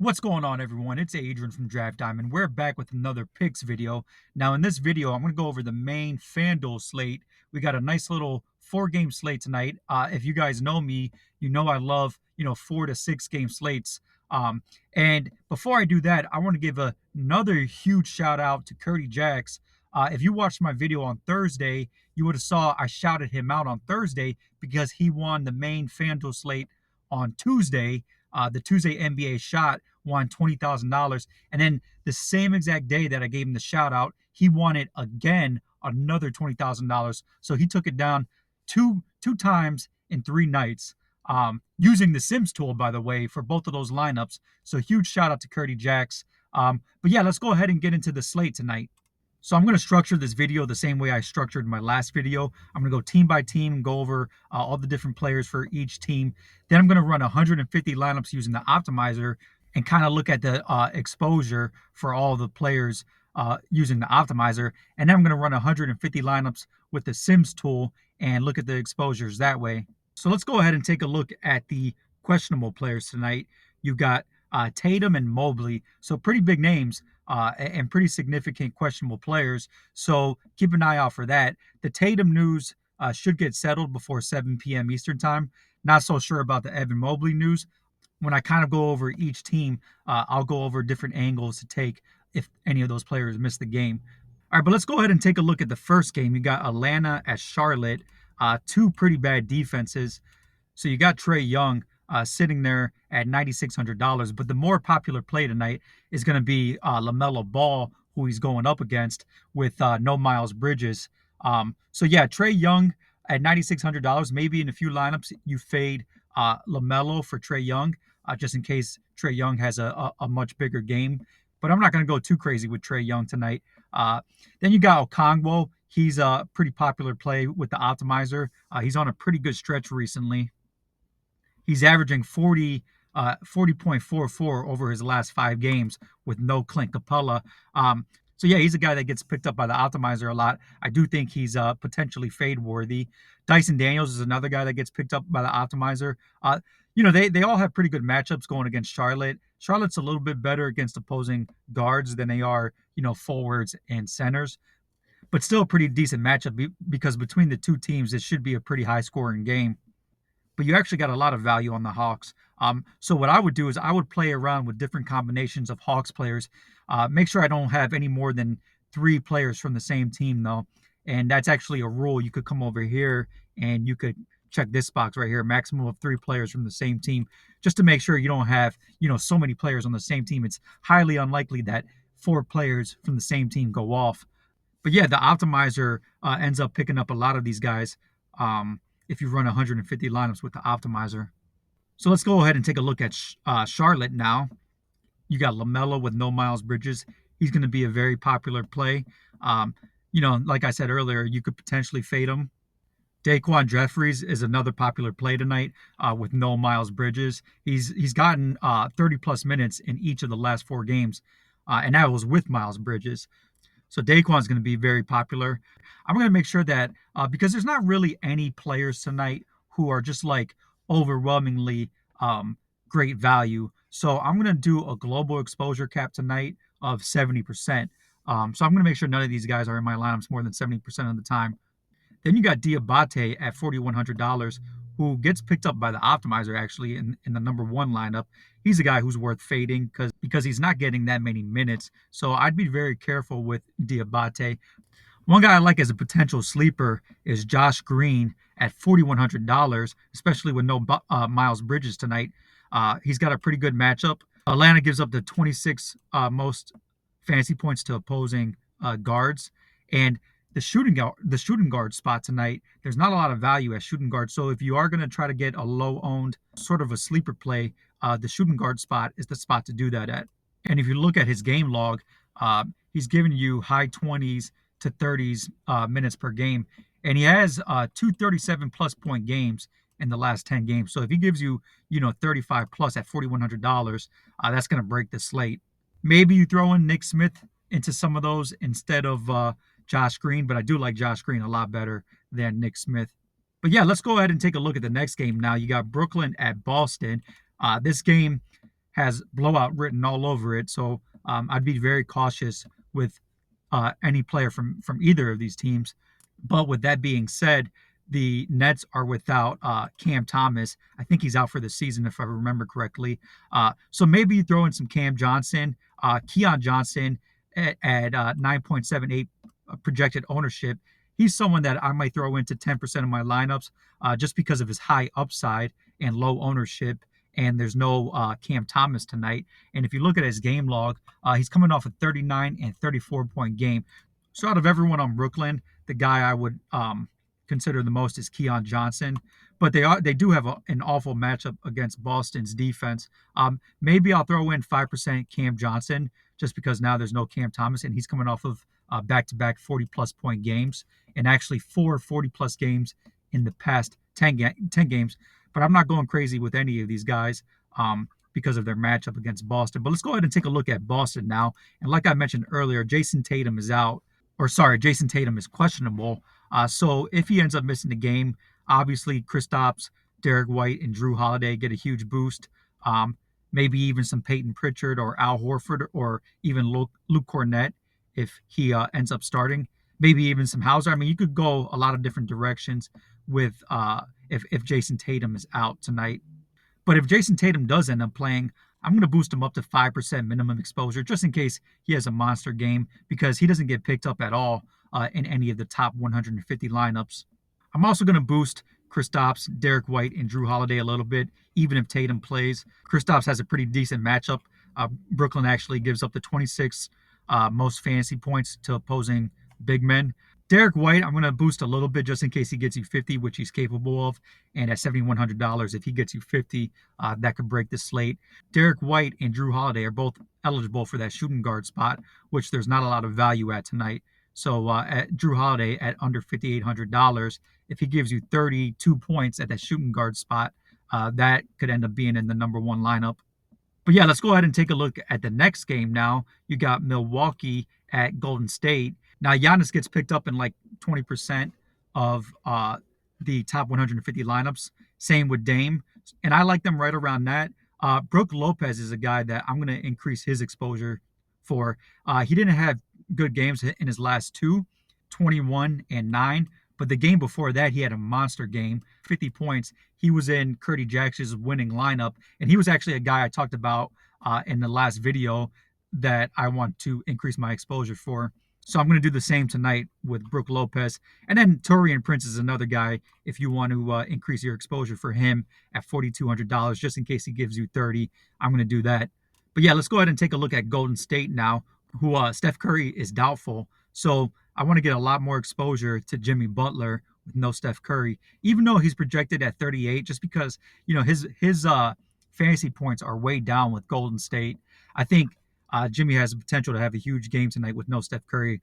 What's going on, everyone? It's Adrian from Draft Diamond. We're back with another picks video. Now, in this video, I'm going to go over the main FanDuel slate. We got a nice little 4-game slate tonight. If you guys know me, you know I love 4 to 6 game slates. And before I do that, I want to give another huge shout out to Curdy Jacks. If you watched my video on Thursday, you would have saw I shouted him out on Thursday because he won the main FanDuel slate on Tuesday. The Tuesday NBA shot won $20,000. And then the same exact day that I gave him the shout out, he won it again, another $20,000. So he took it down two times in 3 nights. Using the Sims tool, by the way, for both of those lineups. So huge shout out to Curdy Jacks. But yeah, let's go ahead and get into the slate tonight. So I'm going to structure this video the same way I structured my last video. I'm going to go team by team, go over all the different players for each team. Then I'm going to run 150 lineups using the optimizer and kind of look at the exposure for all the players using the optimizer. And then I'm going to run 150 lineups with the Sims tool and look at the exposures that way. So let's go ahead and take a look at the questionable players tonight. You've got Tatum and Mobley, so pretty big names and pretty significant questionable players. So keep an eye out for that. The Tatum news should get settled before 7 p.m. Eastern time. Not so sure about the Evan Mobley news. When I kind of go over each team, I'll go over different angles to take if any of those players miss the game. All right, but let's go ahead and take a look at the first game. You got Atlanta at Charlotte, two pretty bad defenses. So you got Trae Young sitting there at $9,600. But the more popular play tonight is going to be LaMelo Ball, who he's going up against with no Miles Bridges. So yeah, Trae Young at $9,600. Maybe in a few lineups you fade LaMelo for Trae Young, just in case Trae Young has a much bigger game. But I'm not going to go too crazy with Trae Young tonight. Then you got Okongwu. He's a pretty popular play with the optimizer. He's on a pretty good stretch recently. He's averaging 40.44 over his last 5 games with no Clint Capella. So yeah, he's a guy that gets picked up by the optimizer a lot. I do think he's potentially fade worthy. Dyson Daniels is another guy that gets picked up by the optimizer. They all have pretty good matchups going against Charlotte. Charlotte's a little bit better against opposing guards than they are, forwards and centers. But still a pretty decent matchup because between the two teams, it should be a pretty high scoring game. But you actually got a lot of value on the Hawks. So what I would do is I would play around with different combinations of Hawks players. Make sure I don't have any more than 3 players from the same team, though. And that's actually a rule. You could come over here and you could check this box right here, maximum of 3 players from the same team, just to make sure you don't have, so many players on the same team. It's highly unlikely that 4 players from the same team go off. But yeah, the optimizer ends up picking up a lot of these guys if you run 150 lineups with the optimizer. So let's go ahead and take a look at Charlotte now. You got LaMelo with no Miles Bridges. He's going to be a very popular play. Like I said earlier, you could potentially fade him. Daquan Jeffries is another popular play tonight with no Miles Bridges. He's gotten 30-plus minutes in each of the last 4 games, and that was with Miles Bridges. So Daquan's going to be very popular. I'm going to make sure that because there's not really any players tonight who are just like overwhelmingly great value. So I'm going to do a global exposure cap tonight of 70%. So I'm going to make sure none of these guys are in my lineups more than 70% of the time. Then you got Diabate at $4,100, who gets picked up by the optimizer actually in the number 1 lineup. He's a guy who's worth fading because he's not getting that many minutes. So I'd be very careful with Diabate. One guy I like as a potential sleeper is Josh Green at $4,100, especially with no Miles Bridges tonight. He's got a pretty good matchup. Atlanta gives up the 26 most fantasy points to opposing guards. And the shooting guard spot tonight, there's not a lot of value at shooting guard. So if you are going to try to get a low-owned sort of a sleeper play, the shooting guard spot is the spot to do that at. And if you look at his game log, he's giving you high 20s to 30s minutes per game. And he has 2 37-plus point games in the last 10 games. So if he gives you, 35-plus at $4,100, that's going to break the slate. Maybe you throw in Nick Smith into some of those instead of Josh Green, but I do like Josh Green a lot better than Nick Smith. But yeah, let's go ahead and take a look at the next game now. You got Brooklyn at Boston. This game has blowout written all over it. So I'd be very cautious with any player from either of these teams. But with that being said, the Nets are without Cam Thomas. I think he's out for the season, if I remember correctly. So maybe you throw in some Cam Johnson, Keon Johnson at 9.78 projected ownership. He's someone that I might throw into 10% of my lineups just because of his high upside and low ownership. And there's no Cam Thomas tonight. And if you look at his game log, he's coming off a 39 and 34-point game. So out of everyone on Brooklyn, the guy I would consider the most is Keon Johnson. But they do have an awful matchup against Boston's defense. Maybe I'll throw in 5% Cam Johnson just because now there's no Cam Thomas and he's coming off of back-to-back 40-plus point games and actually 4 40-plus games in the past 10 games. But I'm not going crazy with any of these guys because of their matchup against Boston. But let's go ahead and take a look at Boston now. And like I mentioned earlier, Jason Tatum is questionable. So if he ends up missing the game, obviously Kristaps, Derek White, and Drew Holiday get a huge boost. Maybe even some Peyton Pritchard or Al Horford or even Luke Cornett if he ends up starting. Maybe even some Hauser. I mean, you could go a lot of different directions with if Jason Tatum is out tonight. But if Jason Tatum does end up playing, I'm going to boost him up to 5% minimum exposure just in case he has a monster game because he doesn't get picked up at all in any of the top 150 lineups. I'm also going to boost Kristaps, Derek White, and Drew Holiday a little bit, even if Tatum plays. Kristaps has a pretty decent matchup. Brooklyn actually gives up the 26 most fantasy points to opposing big men. Derek White, I'm going to boost a little bit just in case he gets you 50, which he's capable of. And at $7,100, if he gets you 50, that could break the slate. Derek White and Drew Holiday are both eligible for that shooting guard spot, which there's not a lot of value at tonight. So at Drew Holiday at under $5,800, if he gives you 32 points at that shooting guard spot, that could end up being in the number one lineup. But yeah, let's go ahead and take a look at the next game now. You got Milwaukee at Golden State. Now, Giannis gets picked up in like 20% of the top 150 lineups. Same with Dame. And I like them right around that. Brook Lopez is a guy that I'm going to increase his exposure for. He didn't have good games in his last two, 21 and 9. But the game before that, he had a monster game, 50 points. He was in Curdy Jackson's winning lineup. And he was actually a guy I talked about in the last video that I want to increase my exposure for. So I'm going to do the same tonight with Brook Lopez. And then Taurean Prince is another guy if you want to increase your exposure for him at $4,200, just in case he gives you 30. I'm going to do that. But yeah, let's go ahead and take a look at Golden State now, who Steph Curry is doubtful. So I want to get a lot more exposure to Jimmy Butler with no Steph Curry, even though he's projected at 38, just because, his fantasy points are way down with Golden State. I think Jimmy has the potential to have a huge game tonight with no Steph Curry.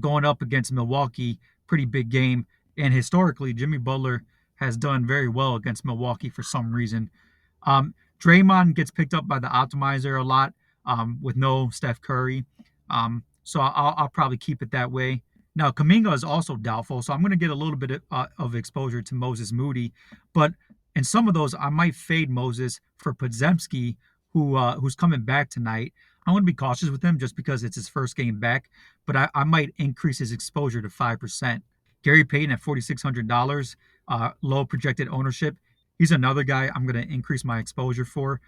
Going up against Milwaukee, pretty big game. And historically, Jimmy Butler has done very well against Milwaukee for some reason. Draymond gets picked up by the Optimizer a lot with no Steph Curry. So I'll probably keep it that way. Now, Kuminga is also doubtful, so I'm going to get a little bit of exposure to Moses Moody. But in some of those, I might fade Moses for Podziemski, who's coming back tonight. I'm going to be cautious with him just because it's his first game back, but I might increase his exposure to 5%. Gary Payton at $4,600, low projected ownership. He's another guy I'm going to increase my exposure for.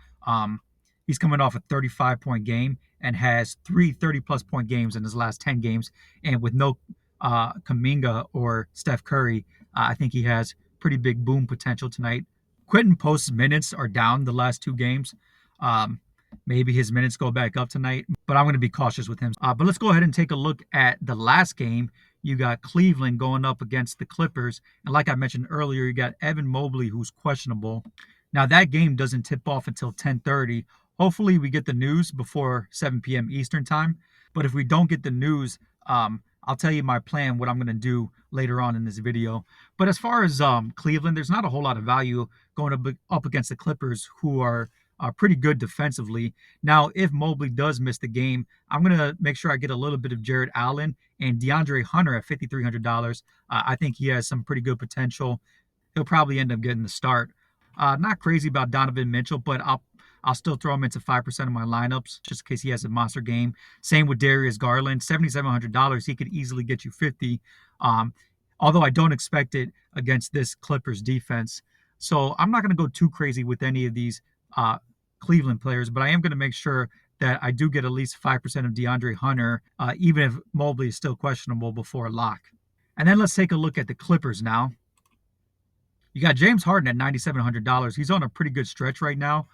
He's coming off a 35-point game and has 3 30-plus point games in his last 10 games. And with no Kuminga or Steph Curry, I think he has pretty big boom potential tonight. Quentin Post's minutes are down the last 2 games. Maybe his minutes go back up tonight, but I'm going to be cautious with him. But let's go ahead and take a look at the last game. You got Cleveland going up against the Clippers. And like I mentioned earlier, you got Evan Mobley, who's questionable. Now, that game doesn't tip off until 10:30. Hopefully, we get the news before 7 p.m. Eastern time. But if we don't get the news, I'll tell you my plan, what I'm going to do later on in this video. But as far as Cleveland, there's not a whole lot of value going up against the Clippers, who are pretty good defensively. Now, if Mobley does miss the game, I'm going to make sure I get a little bit of Jared Allen and DeAndre Hunter at $5,300. I think he has some pretty good potential. He'll probably end up getting the start. Not crazy about Donovan Mitchell, but I'll still throw him into 5% of my lineups just in case he has a monster game. Same with Darius Garland, $7,700. He could easily get you 50. Um, Although I don't expect it against this Clippers defense. So I'm not going to go too crazy with any of these Cleveland players, but I am going to make sure that I do get at least 5% of DeAndre Hunter, even if Mobley is still questionable before lock. And then let's take a look at the Clippers now. You got James Harden at $9,700. He's on a pretty good stretch right now,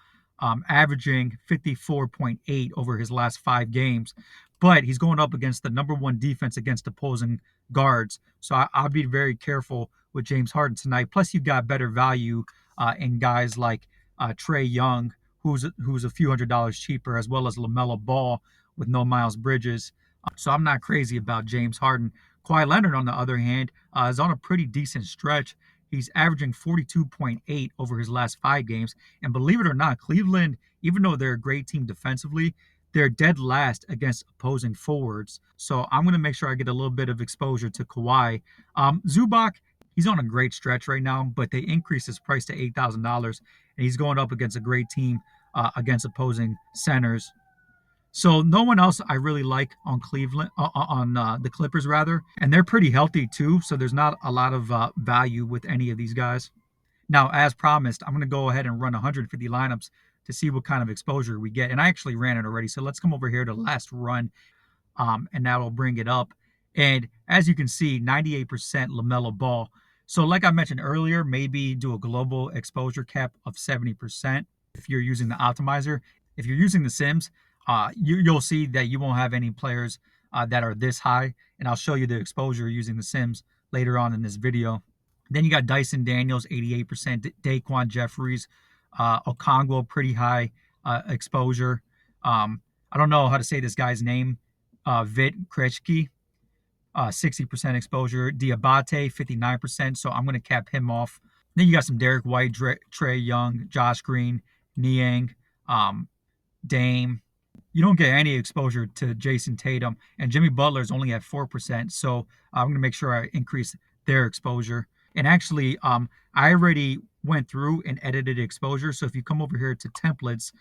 averaging 54.8 over his last 5 games. But he's going up against the number one defense against opposing guards. So I'll be very careful with James Harden tonight. Plus, you got better value in guys like Trae Young, who's a few $100s cheaper, as well as LaMelo Ball with no Miles Bridges. So I'm not crazy about James Harden. Kawhi Leonard, on the other hand, is on a pretty decent stretch. He's averaging 42.8 over his last 5 games. And believe it or not, Cleveland, even though they're a great team defensively, they're dead last against opposing forwards. So I'm going to make sure I get a little bit of exposure to Kawhi. Zubac, he's on a great stretch right now, but they increased his price to $8,000, and he's going up against a great team against opposing centers. So no one else I really like on Cleveland, on the Clippers rather, and they're pretty healthy too. So there's not a lot of value with any of these guys. Now, as promised, I'm going to go ahead and run 150 lineups to see what kind of exposure we get. And I actually ran it already. So let's come over here to last run, and that'll bring it up. And as you can see, 98% LaMelo Ball. So like I mentioned earlier, maybe do a global exposure cap of 70% if you're using the optimizer. If you're using the Sims, you'll see that you won't have any players that are this high. And I'll show you the exposure using the Sims later on in this video. Then you got Dyson Daniels, 88%, Daquan Jeffries, Okongwu, pretty high exposure. I don't know how to say this guy's name. Vit Krejci, 60% exposure. Diabate, 59%, so I'm going to cap him off. Then you got some Derek White, Trae Young, Josh Green, Niang, Dame. You don't get any exposure to Jason Tatum, and Jimmy Butler's only at 4%, so I'm going to make sure I increase their exposure. And actually, I already went through and edited exposure. So if you come over here to templates,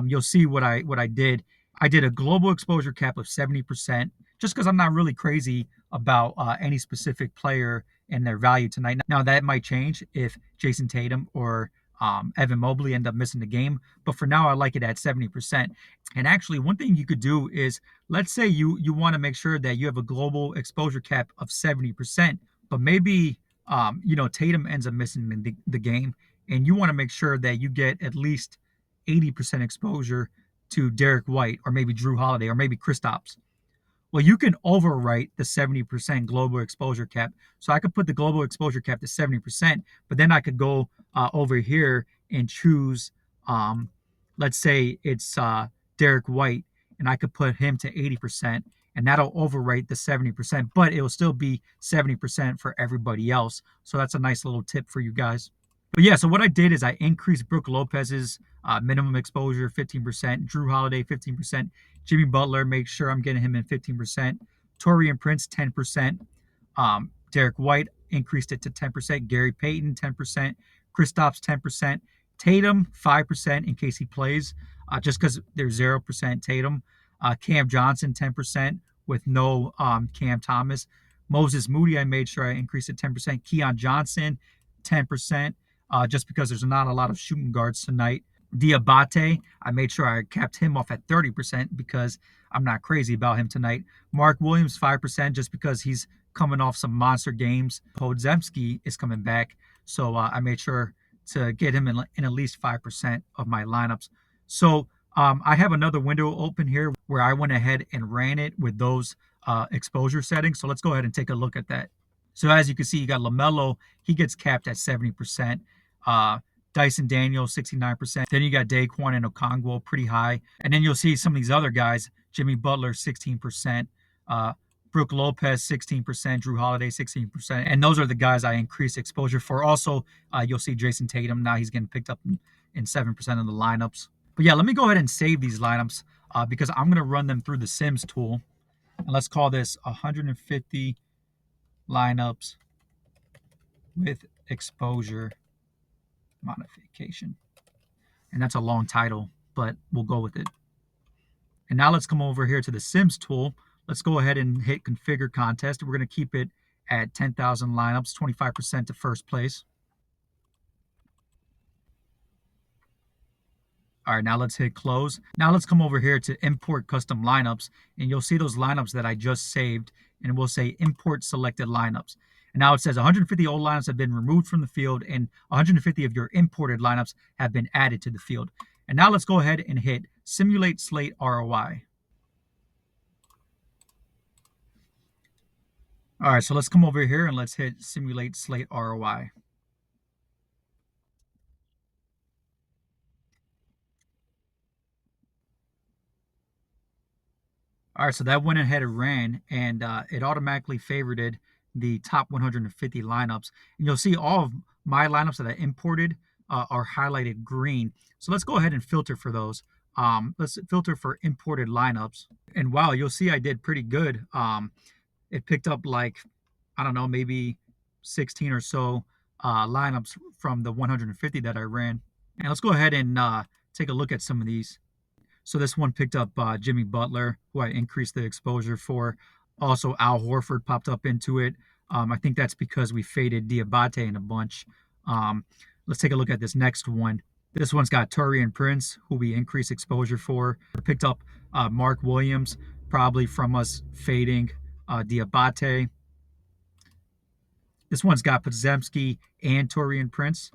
you'll see what I did. I did a global exposure cap of 70%, just because I'm not really crazy about any specific player and their value tonight. Now that might change if Jason Tatum or Evan Mobley end up missing the game, but for now I like it at 70%. And actually, one thing you could do is, let's say you want to make sure that you have a global exposure cap of 70%, but maybe Tatum ends up missing the game, and you want to make sure that you get at least 80% exposure to Derek White or maybe Drew Holiday or maybe Kristaps. Well, you can overwrite the 70% global exposure cap. So I could put the global exposure cap to 70%, but then I could go over here and choose, let's say it's Derek White, and I could put him to 80%, and that'll overwrite the 70%, but it will still be 70% for everybody else. So that's a nice little tip for you guys. But yeah, so what I did is I increased Brook Lopez's minimum exposure 15%, Drew Holiday 15%, Jimmy Butler, make sure I'm getting him in 15%, Taurean Prince 10%, Derek White increased it to 10%, Gary Payton 10%, Kristaps 10%, Tatum 5% in case he plays, just because there's 0% Tatum, Cam Johnson 10% with no Cam Thomas, Moses Moody I made sure I increased it 10%, Keon Johnson 10%. Just because there's not a lot of shooting guards tonight. Diabate, I made sure I capped him off at 30% because I'm not crazy about him tonight. Mark Williams, 5%, just because he's coming off some monster games. Podziemski is coming back, so I made sure to get him in at least 5% of my lineups. So I have another window open here where I went ahead and ran it with those exposure settings. So let's go ahead and take a look at that. So as you can see, you got LaMelo. He gets capped at 70%. Dyson Daniels, 69%. Then you got Daquan and Okongwu, pretty high. And then you'll see some of these other guys. Jimmy Butler, 16%. Brook Lopez, 16%. Drew Holiday, 16%. And those are the guys I increased exposure for. Also, you'll see Jason Tatum. Now he's getting picked up in 7% of the lineups. But yeah, let me go ahead and save these lineups because I'm going to run them through the Sims tool. And let's call this 150 lineups with exposure modification. And that's a long title, but we'll go with it. And now let's come over here to the Sims tool. Let's go ahead and hit configure contest. We're going to keep it at 10,000 lineups, 25% to first place. All right, now let's hit close. Now let's come over here to import custom lineups, and you'll see those lineups that I just saved, and we'll say import selected lineups. And now it says 150 old lineups have been removed from the field, and 150 of your imported lineups have been added to the field. And now let's go ahead and hit simulate slate ROI. All right, so let's come over here and let's hit simulate slate ROI. All right, so that went ahead and ran, and it automatically favorited the top 150 lineups. And you'll see all of my lineups that I imported are highlighted green. So let's go ahead and filter for those. Let's filter for imported lineups. And wow, you'll see I did pretty good. It picked up like, I don't know, maybe 16 or so lineups from the 150 that I ran. And let's go ahead and take a look at some of these. So this one picked up Jimmy Butler, who I increased the exposure for. Also, Al Horford popped up into it. I think that's because we faded Diabate in a bunch. Let's take a look at this next one. This one's got Taurean Prince, who we increased exposure for. Picked up Mark Williams, probably from us fading Diabate. This one's got Podziemski and Taurean Prince.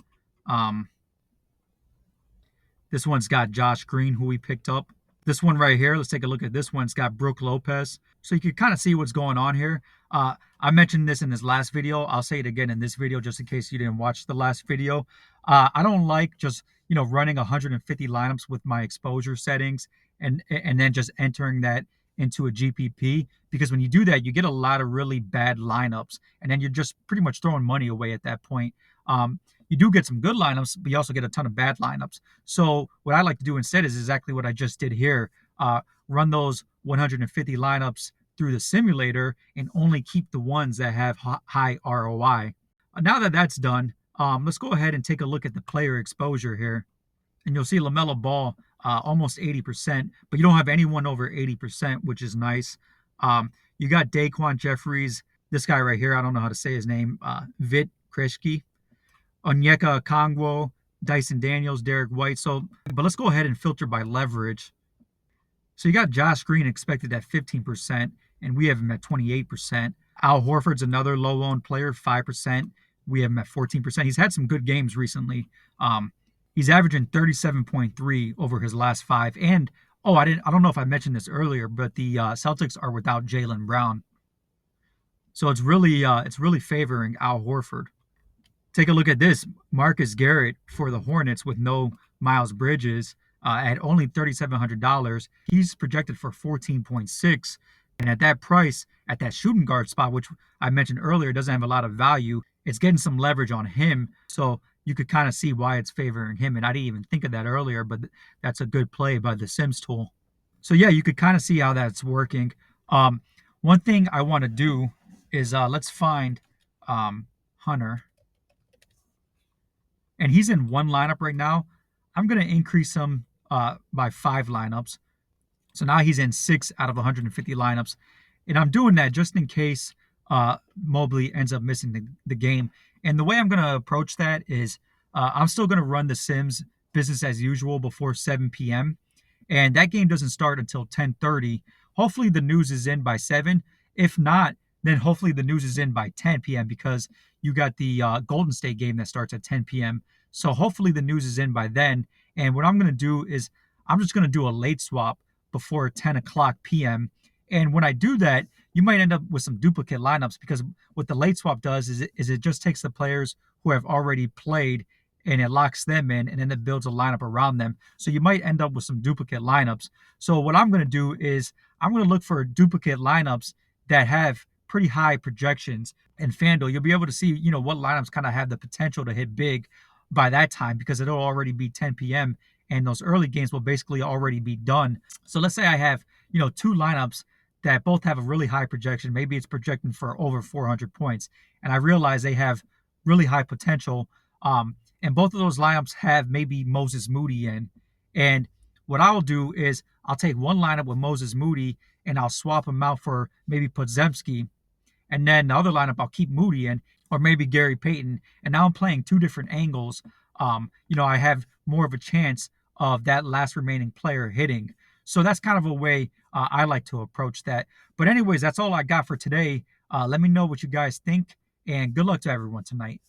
This one's got Josh Green, who we picked up. This one right here, let's take a look at this one. It's got Brook Lopez. So you can kind of see what's going on here. I mentioned this in this last video. I'll say it again in this video just in case you didn't watch the last video. I don't like just, running 150 lineups with my exposure settings and then just entering that into a GPP, because when you do that, you get a lot of really bad lineups, and then you're just pretty much throwing money away at that point. You do get some good lineups, but you also get a ton of bad lineups. So what I like to do instead is exactly what I just did here. Run those 150 lineups through the simulator and only keep the ones that have high ROI. Now that that's done, let's go ahead and take a look at the player exposure here. And you'll see LaMelo Ball almost 80%, but you don't have anyone over 80%, which is nice. You got Daquan Jeffries, this guy right here, I don't know how to say his name, Vit Kreshki, Onyeka Okongwu, Dyson Daniels, Derek White. But let's go ahead and filter by leverage. So you got Josh Green expected at 15%, and we have him at 28%. Al Horford's another low-owned player, 5%. We have him at 14%. He's had some good games recently. He's averaging 37.3 over his last 5. And I don't know if I mentioned this earlier, but the Celtics are without Jaylen Brown, so it's really favoring Al Horford. Take a look at this, Marcus Garrett for the Hornets with no Miles Bridges at only $3,700. He's projected for 14.6, and at that price, at that shooting guard spot, which I mentioned earlier, doesn't have a lot of value. It's getting some leverage on him, so you could kind of see why it's favoring him. And I didn't even think of that earlier, but that's a good play by the Sims tool. So yeah, you could kind of see how that's working. One thing I want to do is let's find Hunter. And he's in one lineup right now. I'm going to increase him by 5 lineups. So now he's in 6 out of 150 lineups. And I'm doing that just in case Mobley ends up missing the game. And the way I'm going to approach that is I'm still going to run the Sims business as usual before 7 p.m. And that game doesn't start until 10:30. Hopefully the news is in by 7. If not, then hopefully the news is in by 10 p.m. because you got the Golden State game that starts at 10 p.m. So hopefully the news is in by then. And what I'm going to do is I'm just going to do a late swap before 10 o'clock p.m. And when I do that, you might end up with some duplicate lineups, because what the late swap does is it just takes the players who have already played and it locks them in, and then it builds a lineup around them. So you might end up with some duplicate lineups. So what I'm going to do is I'm going to look for duplicate lineups that have pretty high projections. In FanDuel, you'll be able to see, what lineups kind of have the potential to hit big by that time, because it'll already be 10 p.m. and those early games will basically already be done. So let's say I have, 2 lineups that both have a really high projection. Maybe it's projecting for over 400 points. And I realize they have really high potential. And both of those lineups have maybe Moses Moody in. And what I'll do is I'll take one lineup with Moses Moody and I'll swap him out for maybe Podzemski, and then the other lineup I'll keep Moody in, or maybe Gary Payton. And now I'm playing two different angles. I have more of a chance of that last remaining player hitting. So that's kind of a way I like to approach that. But anyways, that's all I got for today. Let me know what you guys think, and good luck to everyone tonight.